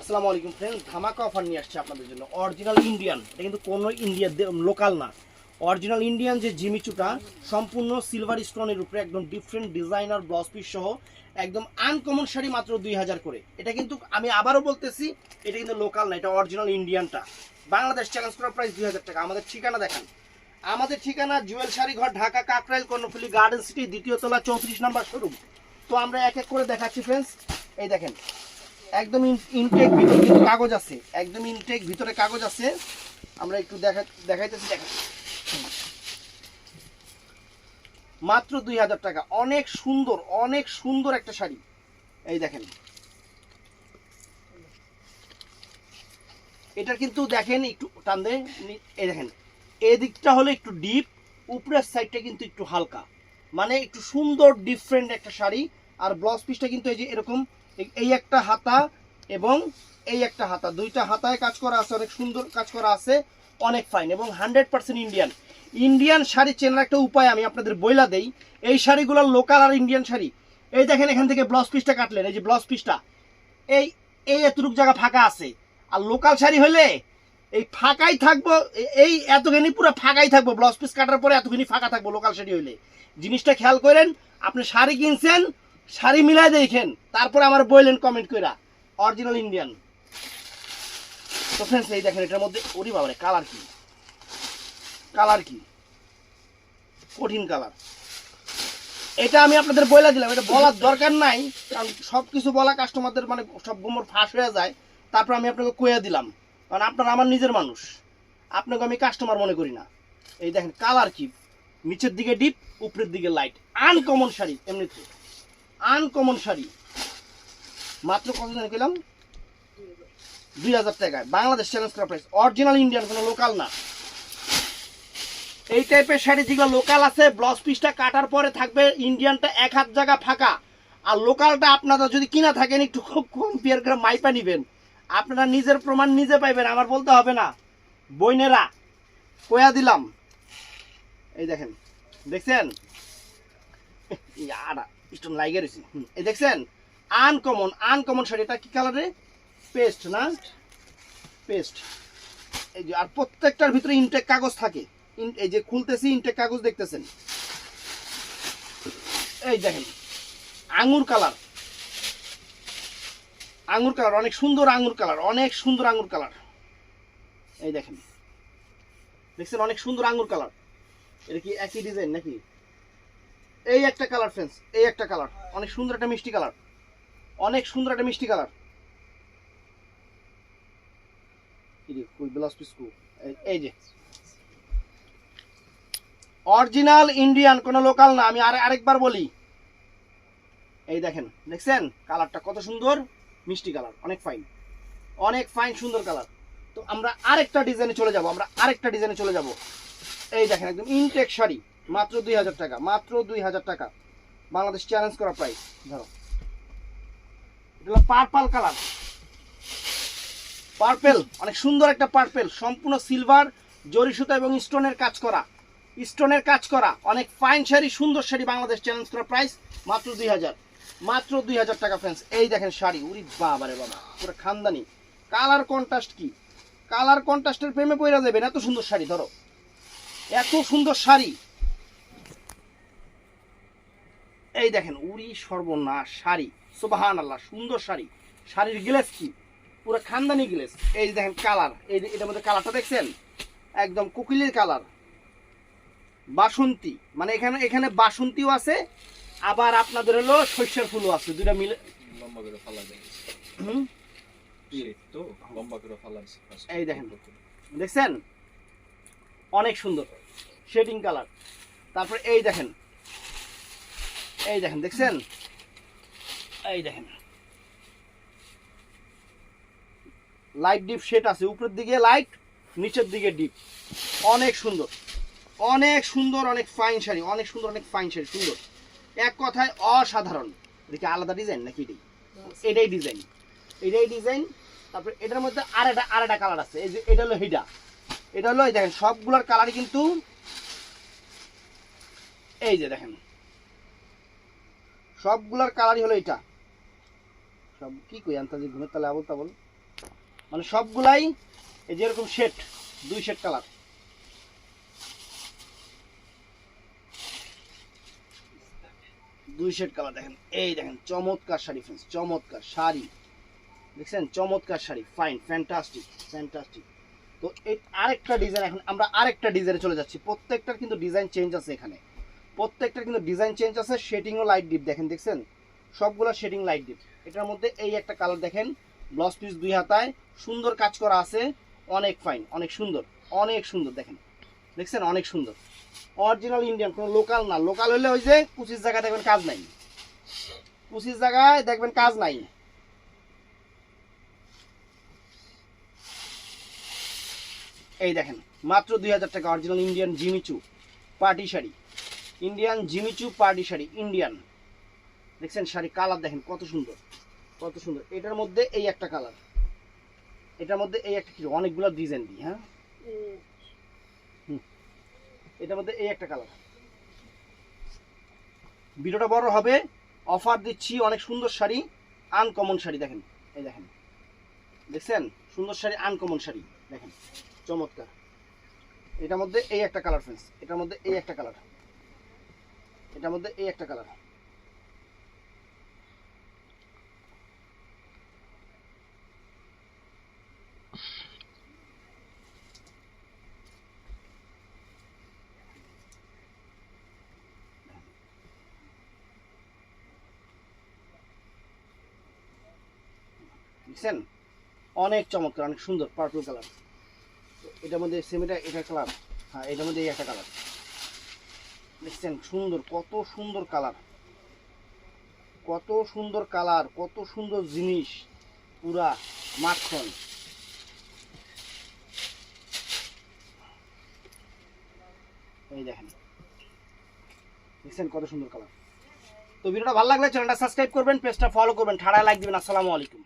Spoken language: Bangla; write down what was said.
আসসালামু আলাইকুম ফ্রেন্ডস, ধামাকা অফার নিয়ে আসছে আপনাদের জন্য। অরিজিনাল ইন্ডিয়ান, এটা কিন্তু কোনো ইন্ডিয়ার লোকাল না, অরিজিনাল ইন্ডিয়ান যে জিমিচুটা সম্পূর্ণ সিলভার স্টোনের উপরে একদম ডিফারেন্ট ডিজাইনার ব্লাউজ পিস সহ একদম আনকমন শাড়ি মাত্র 2000 করে। এটা কিন্তু আমি আবারও বলতেছি, এটা কিন্তু লোকাল না, এটা অরিজিনাল ইন্ডিয়ানটা। বাংলাদেশ চ্যালেঞ্জ করার প্রাইস 2000 টাকা। আমাদের ঠিকানা দেখান, আমাদের ঠিকানা জুয়েল শাড়ি ঘর, ঢাকা কাকরাইল কর্ণফুলী গার্ডেন সিটি, দ্বিতীয় তলা, 34 নম্বর শোরুম। তো আমরা এক এক করে দেখাচ্ছি ফ্রেন্ডস। এই দেখেন একদম ইনটেক, ভিতরে কিন্তু কাগজ আছে, একদম ইনটেক ভিতরে কাগজ আছে। আমরা একটু দেখাইতেছি, দেখেন মাত্র 2000 টাকা। অনেক সুন্দর, অনেক সুন্দর একটা শাড়ি। এই দেখেন, এটা কিন্তু দেখেন একটু টান দেন, এই দেখেন এদিকটা হলো একটু ডিপ, উপরের সাইডটা কিন্তু একটু হালকা, মানে একটু সুন্দর ডিফারেন্ট একটা শাড়ি। আর ব্লাউজ পিসটা কিন্তু এই যে এরকম, এই একটা হাতা এবং এই একটা হাতা, দুইটা হাতায় কাজ করা আছে, অনেক সুন্দর কাজ করা আছে, অনেক ফাইন এবং 100% ইন্ডিয়ান। ইন্ডিয়ান শাড়ি চেনার একটা উপায় আমি আপনাদের বইলা দেই। এই শাড়িগুলো লোকাল আর ইন্ডিয়ান শাড়ি। এই দেখেন এখান থেকে ব্লাউজ পিসটা কাটলেন, এই যে ব্লাউজ পিসটা এই এই এতটুক জায়গা ফাঁকা আছে। আর লোকাল শাড়ি হলে এই ফাঁকাই থাকবো, এই এতখানি পুরো ফাঁকাই থাকবো, ব্লাউজ পিস কাটার পরে এতখানি ফাঁকা থাকবো লোকাল শাড়ি হইলে। জিনিসটা খেয়াল করেন, আপনি শাড়ি কিনছেন, শাড়ি মিলাই দেখেন, তারপরে আমার বললেন কমেন্ট কইরা অরিজিনাল ইন্ডিয়ান। তো ফ্রেন্ডস এই দেখেন, এটার মধ্যে ওরি বাবারে কালার কি, কালার কি কঠিন কালার। এটা আমি আপনাদের বলে দিলাম, এটা বলার দরকার নাই, কারণ সব কিছু বলা কাস্টমারদের মানে সব গোমর ফাঁস হয়ে যায়। তারপর আমি আপনাকে কয়ে দিলাম, কারণ আপনারা আমার নিজের মানুষ, আপনাকে আমি কাস্টমার মনে করি না। এই দেখেন কালার কি, নিচের দিকে ডিপ, উপরের দিকে লাইট, আনকমন শাড়ি। এমনিতে আনকমন শাড়ি মাত্র কত জানি পেলাম, 2000 টাকায়। বাংলাদেশ চ্যালেঞ্জ করা প্রাইস, অরিজিনাল ইন্ডিয়ান, কোনো লোকাল না। এই টাইপের শাড়ি যেগুলো লোকাল আছে, ব্লাউজ পিসটা কাটার পরে থাকবে ইন্ডিয়ানটা এক হাত জায়গা ফাঁকা, আর লোকালটা আপনারা যদি কিনা থাকেন একটু খুব কম্পেয়ার করে মাইপা নিবেন, আপনারা নিজের প্রমাণ নিজে পাইবেন, আমার বলতে হবে না। বইনেরা কয়া দিলাম। এই দেখেন, দেখছেন স্টোন লাইগে রয়েছে, এই দেখছেন আনকমন, আনকমন শাড়ি। এটা কি কালারে, পেস্ট না, পেস্ট। এই যে আর প্রত্যেকটার ভিতরে ইনটেক কাগজ থাকে, এই যে খুলতেছি ইনটেক কাগজ দেখতেছেন। এই দেখেন আঙ্গুর কালার, আঙ্গুর কালার, অনেক সুন্দর আঙ্গুর কালার, অনেক সুন্দর আঙ্গুর কালার। এই দেখেন, দেখছেন অনেক সুন্দর আঙ্গুর কালার। এটা কি একই ডিজাইন নাকি? এই একটা কালার ফ্রেন্ডস, এই একটা কালার, অনেক সুন্দর একটা মিষ্টি কালার, অনেক সুন্দর একটা মিষ্টি কালার। এই যে অরিজিনাল ইন্ডিয়ান, কোনো লোকাল না। আমি আরেকবার বলি, এই দেখেন, দেখছেন কালারটা কত সুন্দর, মিষ্টি কালার, অনেক ফাইন, অনেক ফাইন সুন্দর কালার। তো আমরা আরেকটা ডিজাইনে চলে যাব, আমরা আরেকটা ডিজাইনে চলে যাব। এই দেখেন একদম ইনটেক শাড়ি, মাত্র 2000 টাকা, মাত্র 2000 টাকা। বাংলাদেশ চ্যালেঞ্জ করা প্রাইস। ধরো এটা হলো পার্পল কালার, পার্পেল, অনেক সুন্দর একটা পার্পেল, সম্পূর্ণ সিলভার জরি সুতা এবং স্টোনের কাজ করা, স্টোনের কাজ করা, অনেক ফাইন শাড়ি, সুন্দর শাড়ি। বাংলাদেশ চ্যালেঞ্জ করা প্রাইস মাত্র 2000, মাত্র 2000 টাকা ফ্রেন্ডস। এই দেখেন শাড়ি, উরি বাবারে বাবা, পুরো খানদানি কালার কন্ট্রাস্ট। কি কালার কন্ট্রাস্টের প্রেমে পড়ে যাবেন, এত সুন্দর শাড়ি। ধরো এত সুন্দর শাড়ি, এই দেখেন উরি সর্বনাশ শাড়ি, সুবহানাল্লাহ, সুন্দর শাড়ি। শাড়ির গ্লেস কি, পুরো খানদানি গ্লেস। এই দেখেন কালার, এই এটার মধ্যে কালারটা দেখছেন, একদম কোকিলের কালার, বাসন্তী, মানে এখানে এখানে বাসন্তীও আছে, আবার আপনাদের হলো শস্যের ফুলও আছে, দুইটা মিলে লম্বা করে ফালা যায়। তো লম্বা করে ফালা আছে। এই দেখেন, দেখছেন অনেক সুন্দর শেডিং কালার। তারপর এই দেখেন, এই দেখেন, দেখছেন, এই দেখেন লাইট ডিপ শেড আছে, উপরের দিকে লাইট, নিচের দিকে ডিপ, অনেক সুন্দর, অনেক সুন্দর, অনেক ফাইন শাড়ি, অনেক সুন্দর, অনেক ফাইন শাড়ি, সুন্দর, এক কথায় অসাধারণ। দেখি আলাদা ডিজাইন নাকি এটাই, এটাই ডিজাইন, এটাই ডিজাইন। তারপর এটার মধ্যে আরেকটা কালার আছে, এই যে এটা হলো হিডা, এটা হলো এই দেখেন সবগুলোর কালারই কিন্তু এই যে দেখেন সবগুলোর কালারই হলো এটা। সব কি কই আনতাজি ঘুমের তালে আবল তাবল। মানে সবগুলাই এই যে এরকম শেড, 2 শেড কালার। দেখেন, এই দেখেন চমৎকার শাড়ি ফ্রেন্ডস, চমৎকার শাড়ি দেখছেন, চমৎকার শাড়ি, ফাইন, ফ্যান্টাস্টিক। তো এই আরেকটা ডিজাইন, এখন আমরা আরেকটা ডিজাইনে চলে যাচ্ছি। প্রত্যেকটার কিন্তু ডিজাইন চেঞ্জ আছে, এখানে প্রত্যেকটার কিন্তু ডিজাইন চেঞ্জ আছে। শেডিংও লাইট ডিপ দেখেন, দেখছেন সবগুলো শেডিং লাইট ডিপ। এটার মধ্যে এই একটা কালার দেখেন, ব্লাউজ পিস 2 হাতায় সুন্দর কাজ করা আছে, অনেক ফাইন, অনেক সুন্দর, অনেক সুন্দর দেখেন, দেখছেন অনেক সুন্দর। অরিজিনাল ইন্ডিয়ান, কোনো লোকাল না। লোকাল হলে ওই যে 25 জায়গায় দেখবেন কাজ নাই, 25 জায়গায় দেখবেন কাজ নাই। এই দেখেন মাত্র 2000 টাকা original Indian Jimmy Choo party sari, Indian Jimmy Choo party sari, Indian. দেখছেন শাড়ি কালার দেখেন কত সুন্দর, কত সুন্দর। এটার মধ্যে এই একটা কালার, এটার মধ্যে এই একটা, কি অনেকগুলো ডিজাইন দিই, হ্যাঁ এটার মধ্যে এই একটা কালার। ভিডিওটা বড় হবে, অফার দিচ্ছি, অনেক সুন্দর শাড়ি, আনকমন শাড়ি দেখেন, এই দেখেন, দেখছেন সুন্দর শাড়ি, আনকমন শাড়ি দেখেন, চমৎকার। এটার মধ্যে এই একটা কালার ফ্রেন্ডস, এটার মধ্যে এই একটা কালার, এটার মধ্যে এই একটা কালার। দেখছেন অনেক চমৎকার, অনেক সুন্দর, পার্পল কালার। এটার মধ্যে সেমিটা এটা কালার, হ্যাঁ এটার মধ্যে এই একটা কালার। দেখছেন সুন্দর, কত সুন্দর কালার, কত সুন্দর কালার, কত সুন্দর জিনিস, পুরা মাখন। এই দেখেন, দেখছেন কত সুন্দর কালার। তো ভিডিওটা ভালো লাগলে চ্যানেলটা সাবস্ক্রাইব করবেন, পেজটা ফলো করবেন, ঠাড়া লাইক দিবেন। আসসালামু আলাইকুম।